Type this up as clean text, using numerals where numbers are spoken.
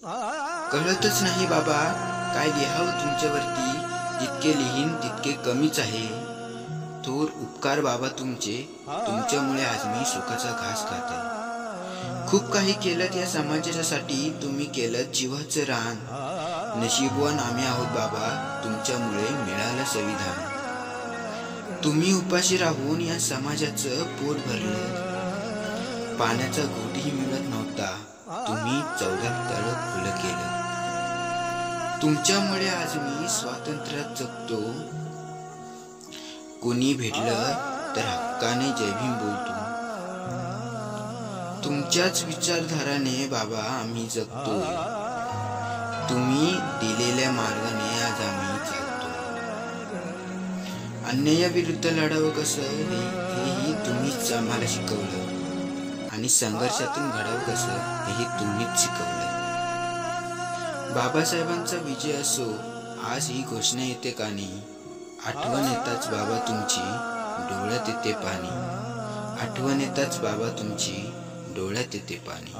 कळतच नाही बाबा, काय लिहावं तुमच्यावरती. जितके लिहीन तितके कमीच आहे. थोर उपकार बाबा तुमचे. तुमच्यामुळे आज मी सुखाचा घास खात आहे. खूप काही केलं या समाजासाठी. तुम्ही केलं जीवाचं रान. नशीबवान आम्ही आहोत बाबा, तुमच्यामुळे मिळालं संविधान. तुम्ही उपाशी राहून या समाजाचं पोट भरलं. पाण्याचा घोटही मिळत नव्हता, तुम्ही 14 तळ खुलं केलं. तुमच्यामुळे आज मी स्वातंत्र्यात जगतो. कोणी भेटलं तर हक्काने जय भीम बोलतो. तुमच्याच विचारधाराने बाबा आम्ही जगतो. तुम्ही दिलेल्या मार्गाने आज आम्ही चालतो. अन्यायाविरुद्ध लढावं कसं हेही तुम्हीच आम्हाला शिकवलं. आणि संघर्षातून घडावं कसं हेही तुम्हीच शिकवलं. बाबासाहेबांचा विजय असो, आज ही घोषणा येते कानी. आठवण येताच बाबा तुमची, डोळ्यात येते पाणी. आठवण येताच बाबा तुमची, डोळ्यात येते पाणी.